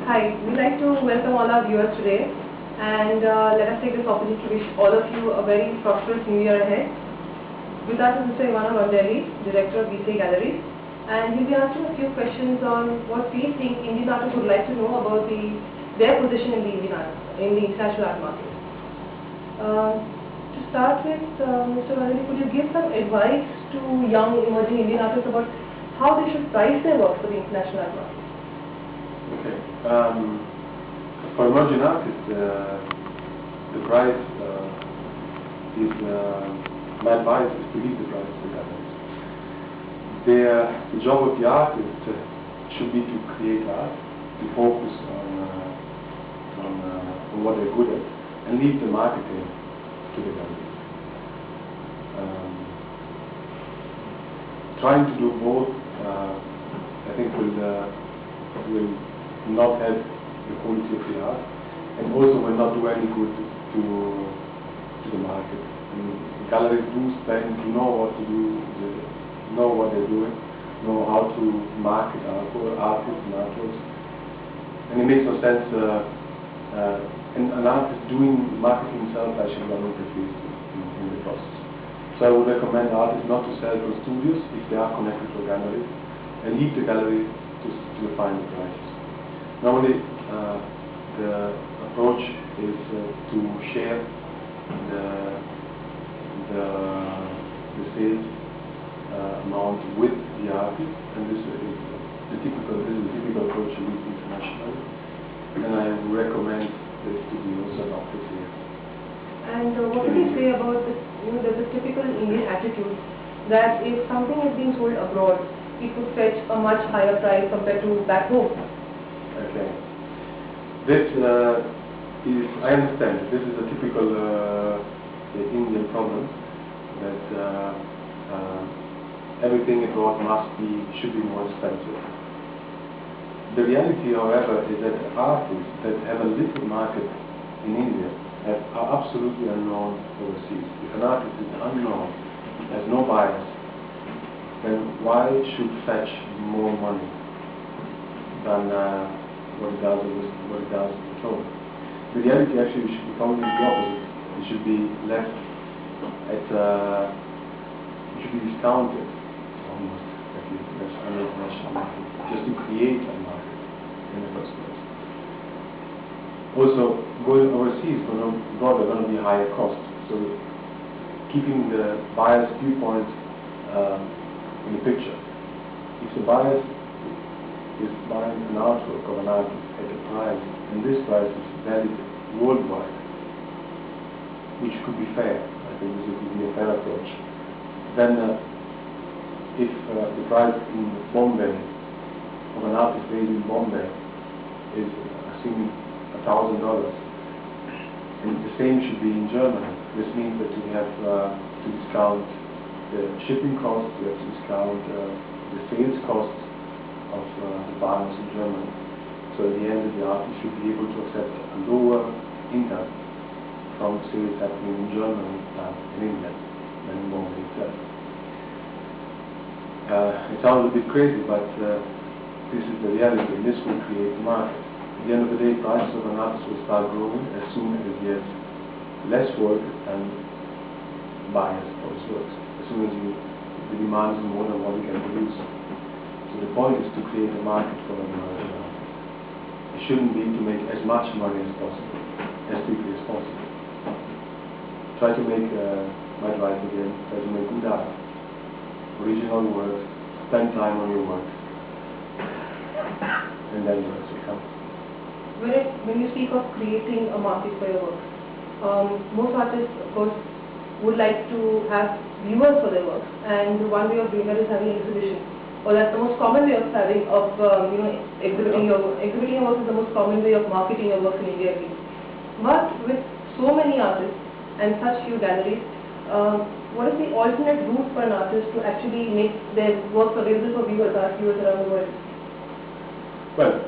Hi, we'd like to welcome all our viewers today, and let us take this opportunity to wish all of you a very prosperous new year ahead. With us is Mr. Ivano Rondelli, Director of bCA Galleries, and he'll be asking a few questions on what we think Indian artists would like to know about their position in the international art market. To start with, Mr. Rondelli, could you give some advice to young emerging Indian artists about how they should price their work for the international art market? Okay. For emerging artists, the price is, my advice is to leave the price to the galleries. The job of the artist should be to create art, to focus on what they're good at, and leave the marketing to the galleries. Trying to do both, I think will not help the quality of the art, and also will not do any good to the market. And galleries do know what to do, know what they're doing, know how to market art for artists and artworks, and it makes no sense. And an artist doing marketing himself actually will not interfere in the process. So I would recommend artists not to sell to studios if they are connected to a gallery, and leave the gallery to define the prices. Normally, the approach is to share the sales amount with the artist, and this is the typical approach used internationally, and I recommend this to be also adopted here. And what do you say about this? There's a typical Indian attitude that if something is being sold abroad, it would fetch a much higher price compared to back home. Okay. This is, I understand, this is a typical Indian problem, that everything abroad should be more expensive. The reality, however, is that artists that have a little market in India are absolutely unknown overseas. If an artist is unknown, has no buyers, then why it should fetch more money than what it does at home? The reality actually should be probably the opposite. It should be left at, it should be discounted almost, at least, as an international market, just to create a market in the first place. Also, going overseas, abroad, are going to be higher costs. So, keeping the buyer's viewpoint in the picture. If the buyer is buying an artwork of an artist at a price, and this price is valid worldwide, which could be fair, I think this would be a fair approach, then if the price in Bombay of an artist based in Bombay is, assuming $1,000, and the same should be in Germany, this means that we have to discount the shipping costs, we have to discount the sales costs of the buyers in Germany. So at the end, the artist should be able to accept a lower income from sales happening in Germany than in India, than in Bombay itself. It sounds a bit crazy, but this is the reality, and this will create the market. At the end of the day, prices of an artist will start growing as soon as he has less work and buyers for his works. As soon as the demand is more than what he can produce. So the point is to create a market for an artist. It shouldn't be to make as much money as possible, as quickly as possible. Try to make, my advice again, try to make good art, original work, spend time on your work, and then the rest will come. When you speak of creating a market for your work, most artists, of course, would like to have viewers for their works, and one way of doing that is having an exhibition. Or that's the most common way of exhibiting your work. Exhibiting your work is the most common way of marketing your work in India at least. But with so many artists and such few galleries, what is the alternate route for an artist to actually make their works available for viewers, art viewers around the world? Well,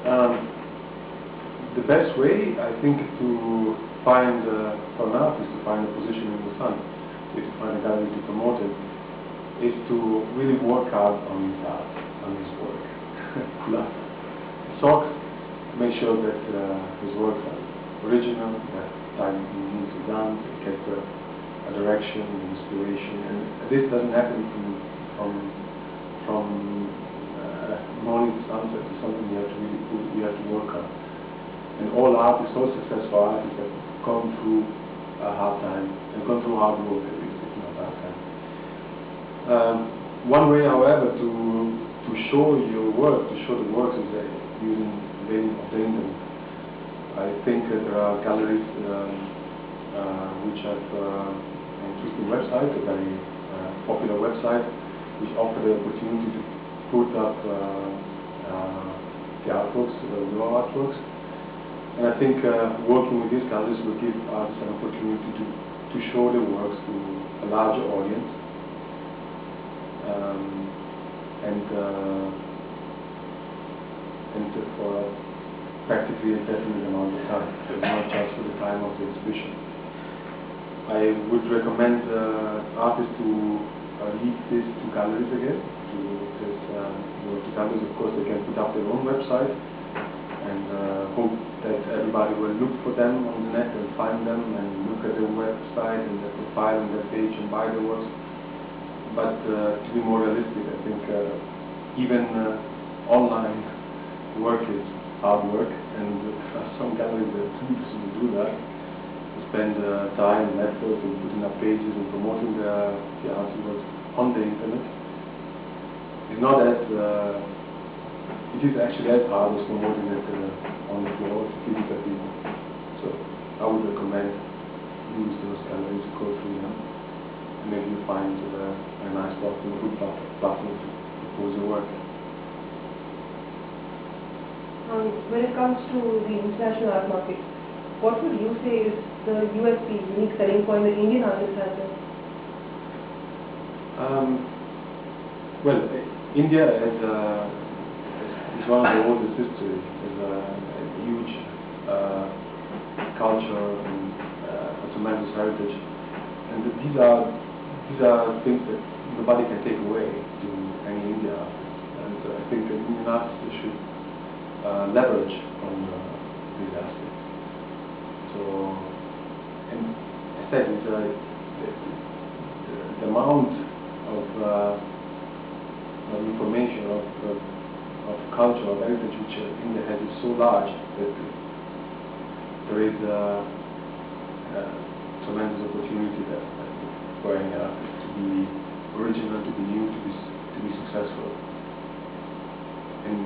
the best way, I think, to find, for an artist to find a position in the sun, is to find a gallery to promote it, is to really work hard on his art, on his work. Socks make sure that his works are original, that time needs to be done, to get a direction, an inspiration, and this doesn't happen from morning to sunset. It's something we have to work on. And all artists, all successful artists have gone through a hard time and gone through hard work, at least, if not hard time. One way, however, to show your work, to show the works, is using the internet. I think that there are galleries which have an interesting website, a very popular website, which offer the opportunity to put up the artworks, your artworks. And I think working with these galleries will give artists an opportunity to show their works to a larger audience. And for practically a definite amount of time, not just for the time of the exhibition. I would recommend artists to lead this to galleries again. To galleries, of course, they can put up their own website and hope that everybody will look for them on the net and find them and look at their website and their profile on their page and buy their works. But to be more realistic, I think even online work is hard work, and some galleries that do that, spend time and effort in putting up pages and promoting the artworks on the internet. It's not as it is actually as hard as promoting it on the floor physically. So I would recommend use those galleries, go through them, and maybe you find a nice platform, a good platform to propose your work. When it comes to the international art market, what would you say is the USP, unique selling point that Indian artists have there? Well, India is one of the oldest history. There's a huge culture and a tremendous heritage, and these are things that nobody can take away to any Indian artist. And I think that Indian artists should leverage on these aspects. So, and I said the amount of information, of culture, of heritage which India has is so large that there is a tremendous opportunity there for any artist to be original, to be new, to be successful, and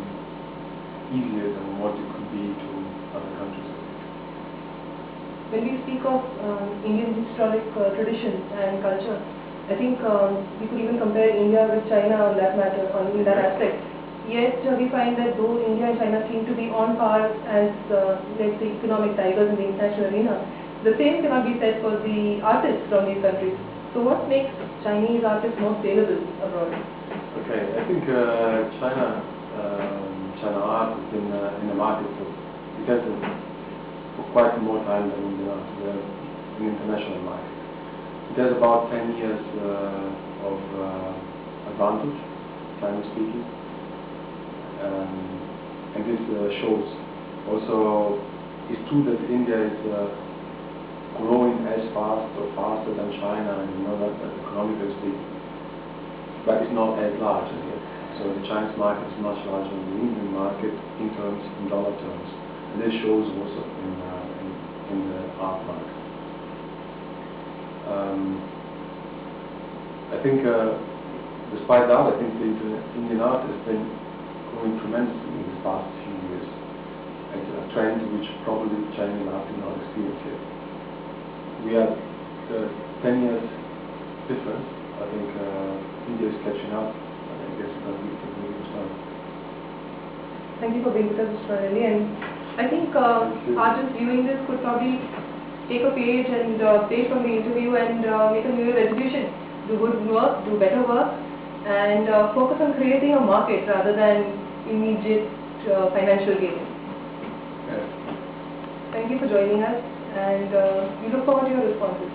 easier than what it could be to other countries. When we speak of Indian historic tradition and culture, I think we could even compare India with China on that matter, in that aspect. Yet we find that though India and China seem to be on par as, let's say, economic tigers in the international arena, the same cannot be said for the artists from these countries. So what makes Chinese artists more saleable abroad? Okay, I think China art has been in the market for quite more time than in the international market. It has about 10 years of advantage, China speaking, and this shows. Also, it's true that India is growing as fast or faster than China, and that economically speaking, but it's not as large as yet. So the Chinese market is much larger than the Indian market in dollar terms, and this shows also in the art market. I think, despite that, I think the Indian art has been growing tremendously in the past few years. It's a trend which probably Chinese art did not experience yet. We have 10 years difference. I think India is catching up. I guess it's going to be taking time. Thank you for being with us, Mr. Rondelli. And I think artists viewing this could probably take a page and page from the interview and make a New Year resolution. Do good work, do better work, and focus on creating a market rather than immediate financial gain. Yes. Thank you for joining us, and we look forward to your responses.